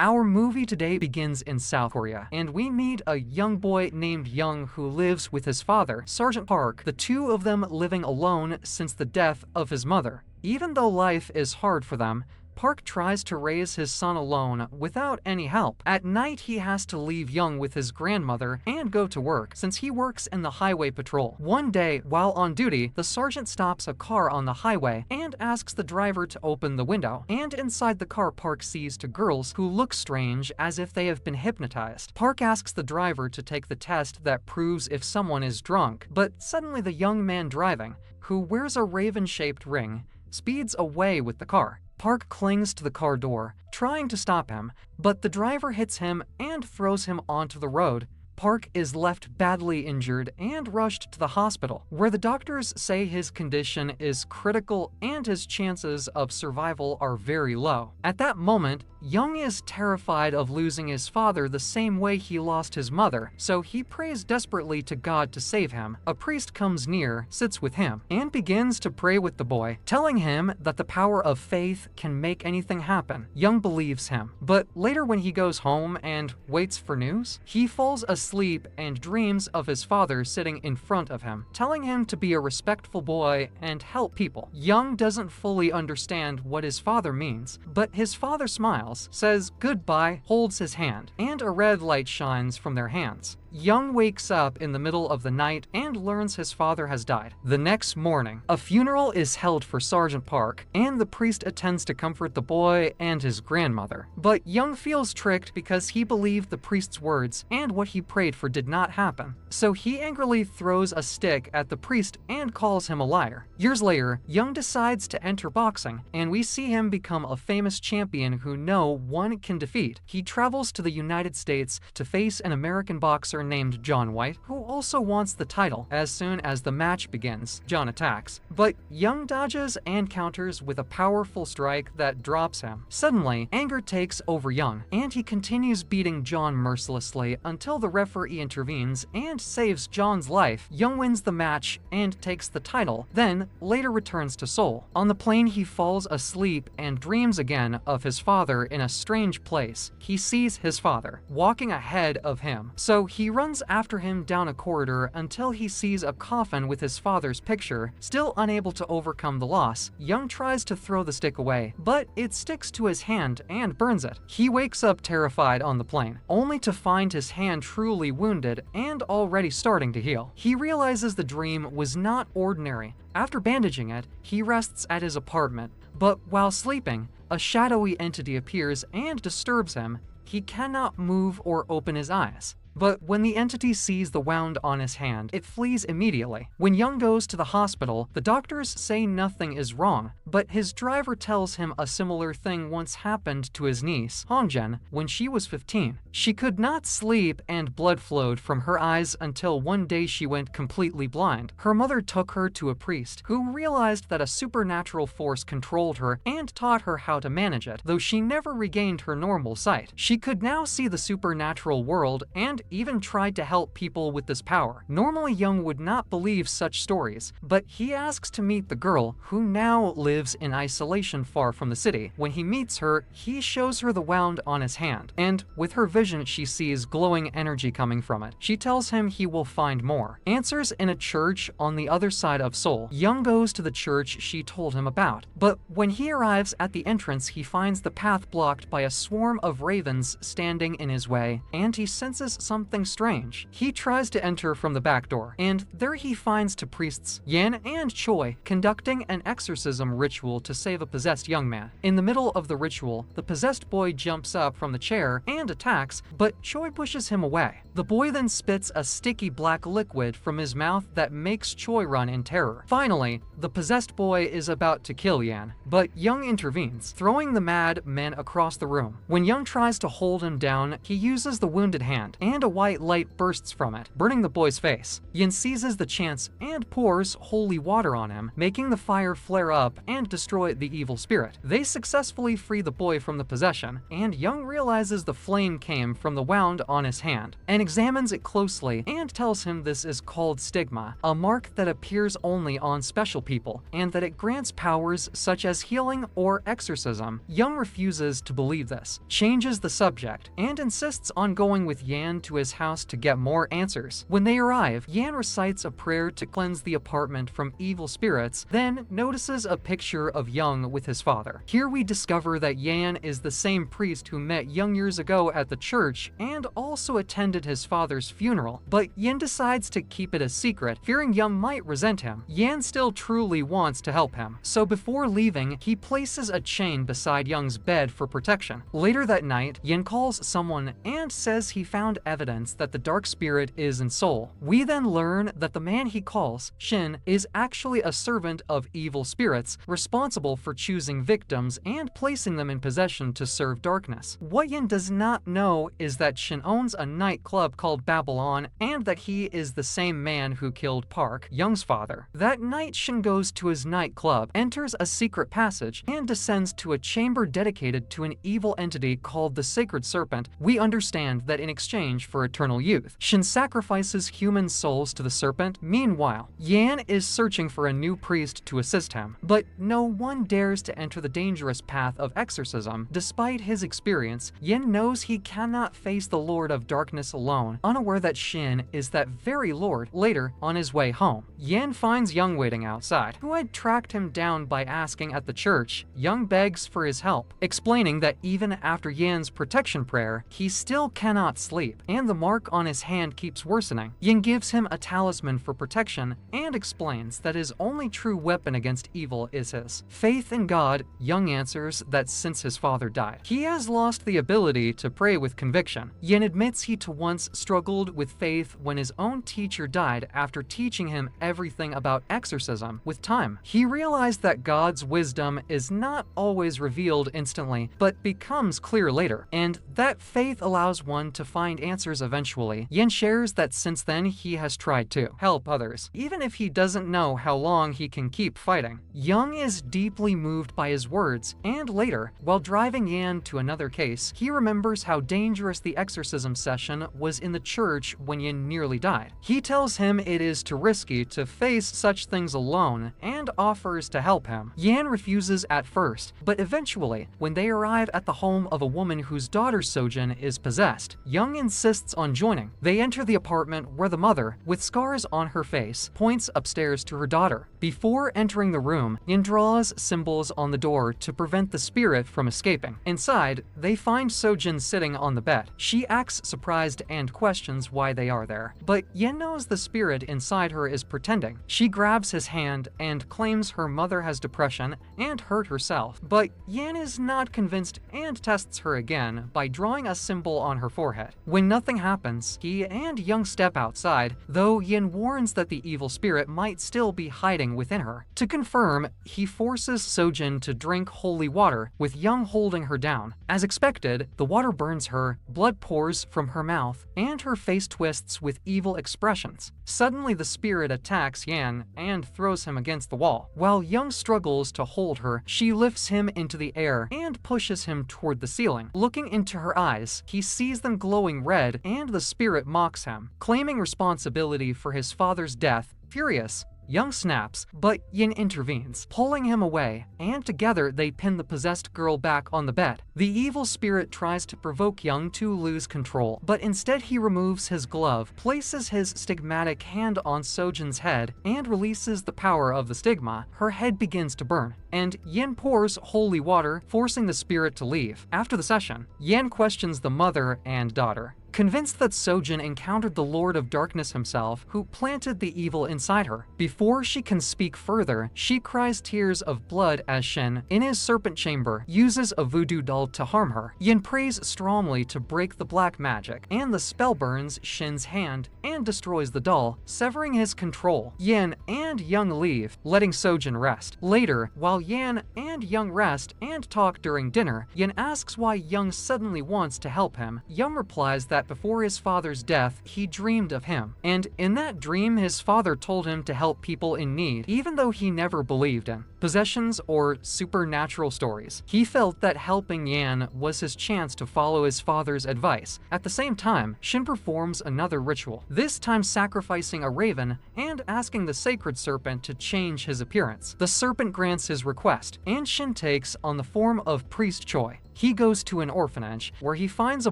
Our movie today begins in South Korea, and we meet a young boy named Young who lives with his father, Sergeant Park, the two of them living alone since the death of his mother. Even though life is hard for them, Park tries to raise his son alone without any help. At night, he has to leave Young with his grandmother and go to work, since he works in the highway patrol. One day, while on duty, the sergeant stops a car on the highway and asks the driver to open the window. And inside the car, Park sees two girls who look strange, as if they have been hypnotized. Park asks the driver to take the test that proves if someone is drunk, but suddenly the young man driving, who wears a raven-shaped ring, speeds away with the car. Park clings to the car door, trying to stop him, but the driver hits him and throws him onto the road. Park is left badly injured and rushed to the hospital, where the doctors say his condition is critical and his chances of survival are very low. At that moment, Young is terrified of losing his father the same way he lost his mother, so he prays desperately to God to save him. A priest comes near, sits with him, and begins to pray with the boy, telling him that the power of faith can make anything happen. Young believes him, but later when he goes home and waits for news, he falls asleep and dreams of his father sitting in front of him, telling him to be a respectful boy and help people. Young doesn't fully understand what his father means, but his father smiles, says goodbye, holds his hand, and a red light shines from their hands. Young wakes up in the middle of the night and learns his father has died. The next morning, a funeral is held for Sergeant Park, and the priest attends to comfort the boy and his grandmother. But Young feels tricked because he believed the priest's words, and what he prayed for did not happen. So he angrily throws a stick at the priest and calls him a liar. Years later, Young decides to enter boxing, and we see him become a famous champion who no one can defeat. He travels to the United States to face an American boxer named John White, who also wants the title. As soon as the match begins, John attacks, but Young dodges and counters with a powerful strike that drops him. Suddenly, anger takes over Young, and he continues beating John mercilessly until the referee intervenes and saves John's life. Young wins the match and takes the title, then later returns to Seoul. On the plane, he falls asleep and dreams again of his father in a strange place. He sees his father walking ahead of him, so he runs after him down a corridor until he sees a coffin with his father's picture. Still unable to overcome the loss, Young tries to throw the stick away, but it sticks to his hand and burns it. He wakes up terrified on the plane, only to find his hand truly wounded and already starting to heal. He realizes the dream was not ordinary. After bandaging it, he rests at his apartment, but while sleeping, a shadowy entity appears and disturbs him. He cannot move or open his eyes. But when the entity sees the wound on his hand, it flees immediately. When Young goes to the hospital, the doctors say nothing is wrong, but his driver tells him a similar thing once happened to his niece, Hongjen, when she was 15. She could not sleep and blood flowed from her eyes until one day she went completely blind. Her mother took her to a priest, who realized that a supernatural force controlled her and taught her how to manage it, though she never regained her normal sight. She could now see the supernatural world and even tried to help people with this power. Normally, Young would not believe such stories, but he asks to meet the girl, who now lives in isolation far from the city. When he meets her, he shows her the wound on his hand, and with her vision, she sees glowing energy coming from it. She tells him he will find more. Answers in a church on the other side of Seoul. Young goes to the church she told him about, but when he arrives at the entrance, he finds the path blocked by a swarm of ravens standing in his way, and he senses something strange. He tries to enter from the back door, and there he finds two priests, Yan and Choi, conducting an exorcism ritual to save a possessed young man. In the middle of the ritual, the possessed boy jumps up from the chair and attacks, but Choi pushes him away. The boy then spits a sticky black liquid from his mouth that makes Choi run in terror. Finally, the possessed boy is about to kill Yan, but Young intervenes, throwing the mad men across the room. When Young tries to hold him down, he uses the wounded hand and and a white light bursts from it, burning the boy's face. Yin seizes the chance and pours holy water on him, making the fire flare up and destroy the evil spirit. They successfully free the boy from the possession, and Young realizes the flame came from the wound on his hand, and examines it closely and tells him this is called stigma, a mark that appears only on special people, and that it grants powers such as healing or exorcism. Young refuses to believe this, changes the subject, and insists on going with Yan to his house to get more answers. When they arrive, Yan recites a prayer to cleanse the apartment from evil spirits, then notices a picture of Young with his father. Here we discover that Yan is the same priest who met Young years ago at the church and also attended his father's funeral, but Yin decides to keep it a secret, fearing Young might resent him. Yan still truly wants to help him, so before leaving, he places a chain beside Young's bed for protection. Later that night, Yin calls someone and says he found evidence that the dark spirit is in Seoul. We then learn that the man he calls, Shin, is actually a servant of evil spirits, responsible for choosing victims and placing them in possession to serve darkness. What Yin does not know is that Shin owns a nightclub called Babylon, and that he is the same man who killed Park, Young's father. That night, Shin goes to his nightclub, enters a secret passage, and descends to a chamber dedicated to an evil entity called the Sacred Serpent. We understand that in exchange for eternal youth, Shin sacrifices human souls to the serpent. Meanwhile, Yan is searching for a new priest to assist him, but no one dares to enter the dangerous path of exorcism. Despite his experience, Yin knows he cannot face the Lord of Darkness alone, unaware that Shin is that very Lord. Later, on his way home, Yin finds Young waiting outside, who had tracked him down by asking at the church. Young begs for his help, explaining that even after Yan's protection prayer, he still cannot sleep, and the mark on his hand keeps worsening. Yin gives him a talisman for protection and explains that his only true weapon against evil is his faith in God. Young answers that since his father died, he has lost the ability to pray with conviction. Yin admits he once struggled with faith when his own teacher died after teaching him everything about exorcism. With time, he realized that God's wisdom is not always revealed instantly, but becomes clear later, and that faith allows one to find answers eventually. Yin shares that since then he has tried to help others, even if he doesn't know how long he can keep fighting. Young is deeply moved by his words, and later, while driving Yan to another case, he remembers how dangerous the exorcism session was in the church when Yin nearly died. He tells him it is too risky to face such things alone and offers to help him. Yan refuses at first, but eventually, when they arrive at the home of a woman whose daughter Sojin is possessed, Young insists on joining. They enter the apartment where the mother, with scars on her face, points upstairs to her daughter. Before entering the room, Yin draws symbols on the door to prevent the spirit from escaping. Inside, they find Sojin sitting on the bed. She acts surprised and questions why they are there, but Yin knows the spirit inside her is pretending. She grabs his hand and claims her mother has depression and hurt herself, but Yin is not convinced and tests her again by drawing a symbol on her forehead. When nothing happens, he and Young step outside, though Yin warns that the evil spirit might still be hiding within her. To confirm, he forces Sojin to drink holy water, with Young holding her down. As expected, the water burns her, blood pours from her mouth, and her face twists with evil expressions. Suddenly, the spirit attacks Yan and throws him against the wall. While Young struggles to hold her, she lifts him into the air and pushes him toward the ceiling. Looking into her eyes, he sees them glowing red, and the spirit mocks him, claiming responsibility for his father's death. Furious, Young snaps, but Yin intervenes, pulling him away, and together they pin the possessed girl back on the bed. The evil spirit tries to provoke Young to lose control, but instead he removes his glove, places his stigmatic hand on Sojin's head, and releases the power of the stigma. Her head begins to burn, and Yin pours holy water, forcing the spirit to leave. After the session, Yin questions the mother and daughter, convinced that Sojin encountered the Lord of Darkness himself, who planted the evil inside her. Before she can speak further, she cries tears of blood as Shin, in his serpent chamber, uses a voodoo doll to harm her. Yin prays strongly to break the black magic, and the spell burns Shin's hand and destroys the doll, severing his control. Yin and Young leave, letting Sojin rest. Later, while Yan and Young rest and talk during dinner, Yin asks why Young suddenly wants to help him. Young replies that that before his father's death, he dreamed of him. And in that dream, his father told him to help people in need, even though he never believed in possessions or supernatural stories. He felt that helping Yan was his chance to follow his father's advice. At the same time, Shin performs another ritual, this time sacrificing a raven and asking the sacred serpent to change his appearance. The serpent grants his request, and Shin takes on the form of Priest Choi. He goes to an orphanage, where he finds a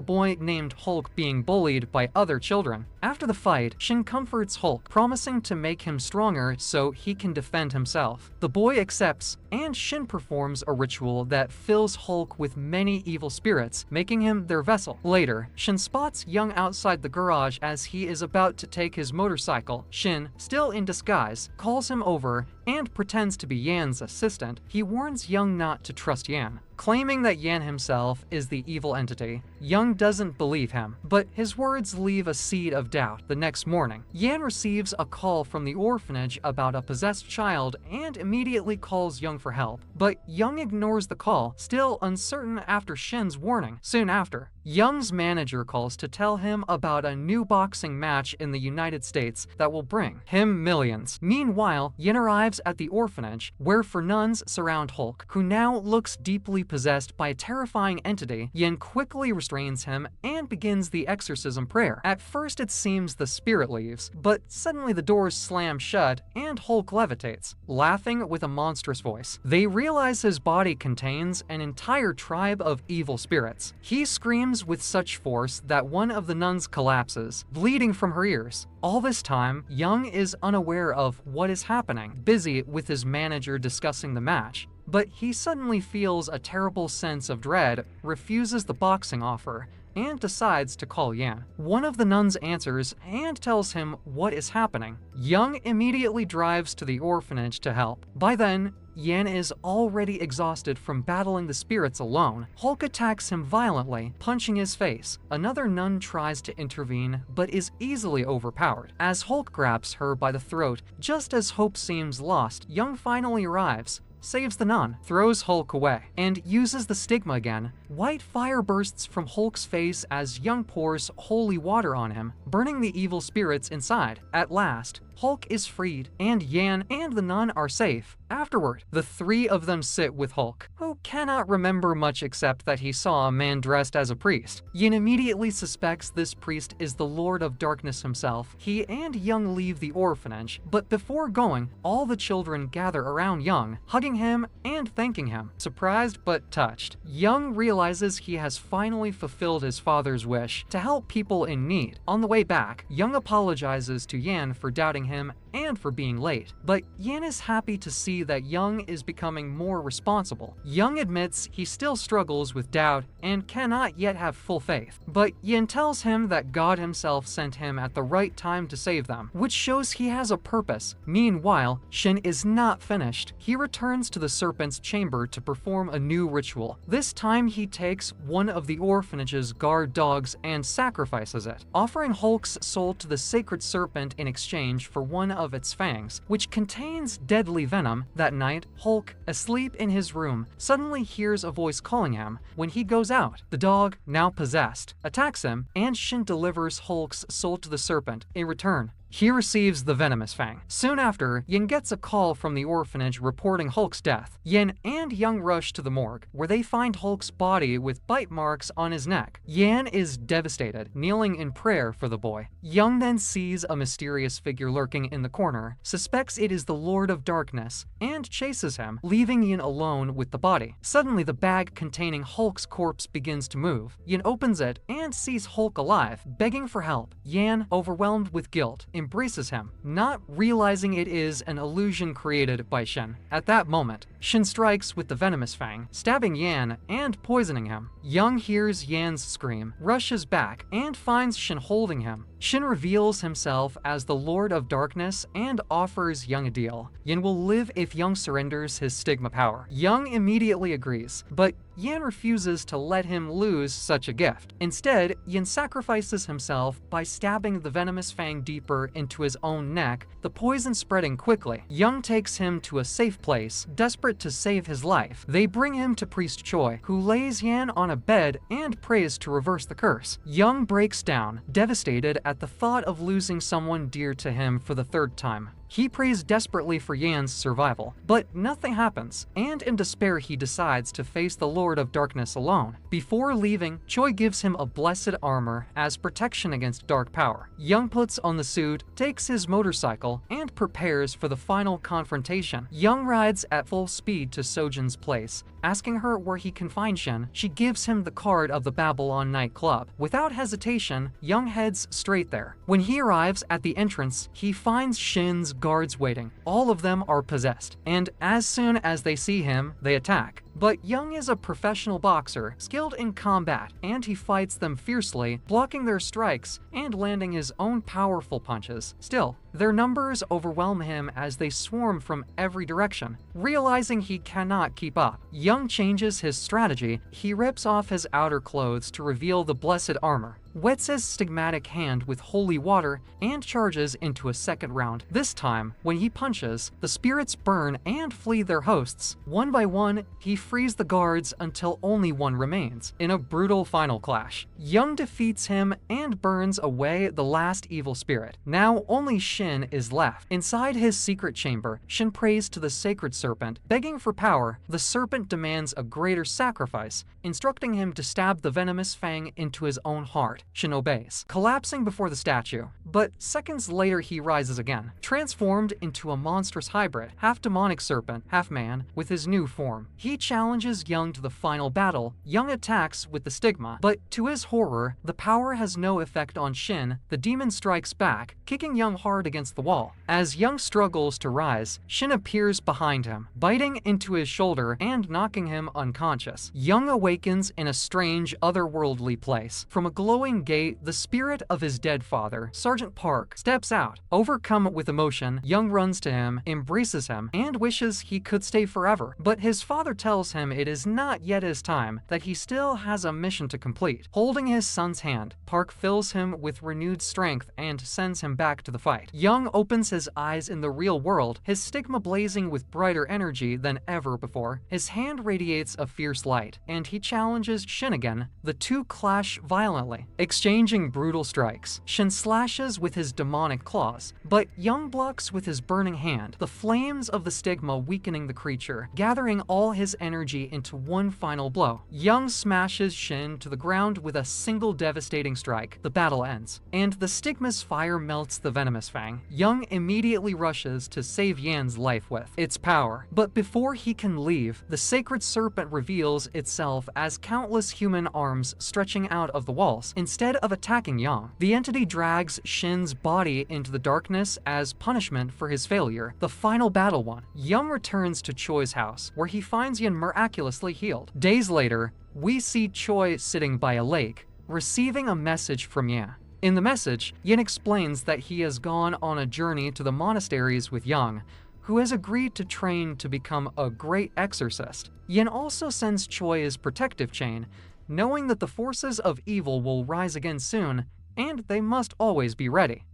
boy named Hulk being bullied by other children. After the fight, Shin comforts Hulk, promising to make him stronger so he can defend himself. The boy accepts, and Shin performs a ritual that fills Hulk with many evil spirits, making him their vessel. Later, Shin spots Young outside the garage as he is about to take his motorcycle. Shin, still in disguise, calls him over and pretends to be Yan's assistant. He warns Young not to trust Yan, claiming that Yan himself is the evil entity. Young doesn't believe him, but his words leave a seed of doubt. The next morning, Yan receives a call from the orphanage about a possessed child and immediately calls Young for help. But Young ignores the call, still uncertain after Shin's warning. Soon after, Young's manager calls to tell him about a new boxing match in the United States that will bring him millions. Meanwhile, Yin arrives at the orphanage, where four nuns surround Hulk, who now looks deeply possessed by a terrifying entity. Yin quickly restrains him and begins the exorcism prayer. At first it seems the spirit leaves, but suddenly the doors slam shut and Hulk levitates, laughing with a monstrous voice. They realize his body contains an entire tribe of evil spirits. He screams with such force that one of the nuns collapses, bleeding from her ears. All this time, Young is unaware of what is happening, busy with his manager discussing the match. But he suddenly feels a terrible sense of dread, refuses the boxing offer, and decides to call Yan. One of the nuns answers and tells him what is happening. Young immediately drives to the orphanage to help. By then, Yan is already exhausted from battling the spirits alone. Hulk attacks him violently, punching his face. Another nun tries to intervene, but is easily overpowered. As Hulk grabs her by the throat, just as hope seems lost, Young finally arrives, saves the nun, throws Hulk away, and uses the stigma again. White fire bursts from Hulk's face as Young pours holy water on him, burning the evil spirits inside. At last, Hulk is freed, and Yan and the nun are safe. Afterward, the three of them sit with Hulk, who cannot remember much except that he saw a man dressed as a priest. Yin immediately suspects this priest is the Lord of Darkness himself. He and Young leave the orphanage, but before going, all the children gather around Young, hugging him and thanking him. Surprised but touched, Young realizes he has finally fulfilled his father's wish to help people in need. On the way back, Young apologizes to Yan for doubting him and for being late, but Yan is happy to see that Young is becoming more responsible. Young admits he still struggles with doubt and cannot yet have full faith, but Yin tells him that God himself sent him at the right time to save them, which shows he has a purpose. Meanwhile, Shin is not finished. He returns to the serpent's chamber to perform a new ritual. This time he takes one of the orphanage's guard dogs and sacrifices it, offering Hulk's soul to the sacred serpent in exchange for one of its fangs, which contains deadly venom. That night, Hulk, asleep in his room, suddenly hears a voice calling him. When he goes out, the dog, now possessed, attacks him, and Shin delivers Hulk's soul to the serpent. In return, he receives the venomous fang. Soon after, Yin gets a call from the orphanage reporting Hulk's death. Yin and Young rush to the morgue, where they find Hulk's body with bite marks on his neck. Yan is devastated, kneeling in prayer for the boy. Young then sees a mysterious figure lurking in the corner, suspects it is the Lord of Darkness, and chases him, leaving Yin alone with the body. Suddenly, the bag containing Hulk's corpse begins to move. Yin opens it and sees Hulk alive, begging for help. Yan, overwhelmed with guilt, embraces him, not realizing it is an illusion created by Shin. At that moment, Shin strikes with the venomous fang, stabbing Yan and poisoning him. Young hears Yan's scream, rushes back, and finds Shin holding him. Shin reveals himself as the Lord of Darkness and offers Young a deal. Yin will live if Young surrenders his stigma power. Young immediately agrees, but Yan refuses to let him lose such a gift. Instead, Yan sacrifices himself by stabbing the venomous fang deeper into his own neck, the poison spreading quickly. Young takes him to a safe place, desperate to save his life. They bring him to Priest Choi, who lays Yan on a bed and prays to reverse the curse. Young breaks down, devastated at the thought of losing someone dear to him for the third time. He prays desperately for Yan's survival, but nothing happens, and in despair he decides to face the Lord of Darkness alone. Before leaving, Choi gives him a blessed armor as protection against dark power. Young puts on the suit, takes his motorcycle, and prepares for the final confrontation. Young rides at full speed to Sojin's place. Asking her where he can find Shin, she gives him the card of the Babylon nightclub. Without hesitation, Young heads straight there. When he arrives at the entrance, he finds Shin's guards waiting. All of them are possessed, and as soon as they see him, they attack. But Young is a professional boxer, skilled in combat, and he fights them fiercely, blocking their strikes and landing his own powerful punches. Still, their numbers overwhelm him as they swarm from every direction. Realizing he cannot keep up, Young changes his strategy. He rips off his outer clothes to reveal the blessed armor, wets his stigmatic hand with holy water, and charges into a second round. This time, when he punches, the spirits burn and flee their hosts. One by one, he frees the guards until only one remains. In a brutal final clash, Young defeats him and burns away the last evil spirit. Now only Shin is left. Inside his secret chamber, Shin prays to the sacred serpent, begging for power. The serpent demands a greater sacrifice, instructing him to stab the venomous fang into his own heart. Shin obeys, collapsing before the statue. But seconds later he rises again, transformed into a monstrous hybrid, half demonic serpent, half man, with his new form. He challenges Young to the final battle. Young attacks with the stigma, but to his horror, the power has no effect on Shin. The demon strikes back, kicking Young hard against the wall. As Young struggles to rise, Shin appears behind him, biting into his shoulder and knocking him unconscious. Young awakens in a strange, otherworldly place. From a glowing gate, the spirit of his dead father, Sergeant Park, steps out. Overcome with emotion, Young runs to him, embraces him, and wishes he could stay forever. But his father tells him it is not yet his time, that he still has a mission to complete. Holding his son's hand, Park fills him with renewed strength and sends him back to the fight. Young opens his eyes in the real world, his stigma blazing with brighter energy than ever before. His hand radiates a fierce light, and he challenges Shin again. The two clash violently, exchanging brutal strikes. Shin slashes with his demonic claws, but Young blocks with his burning hand, the flames of the stigma weakening the creature, gathering all his energy into one final blow. Young smashes Shin to the ground with a single devastating strike. The battle ends, and the stigma's fire melts the venomous fang. Young immediately rushes to save Yan's life with its power. But before he can leave, the sacred serpent reveals itself as countless human arms stretching out of the walls. Instead of attacking Young, the entity drags Shin's body into the darkness as punishment for his failure. The final battle won. Young returns to Choi's house, where he finds Yan miraculously healed. Days later, we see Choi sitting by a lake, receiving a message from Yan. In the message, Yin explains that he has gone on a journey to the monasteries with Young, who has agreed to train to become a great exorcist. Yin also sends Choi his protective chain, knowing that the forces of evil will rise again soon, and they must always be ready.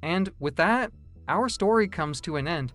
And with that, our story comes to an end.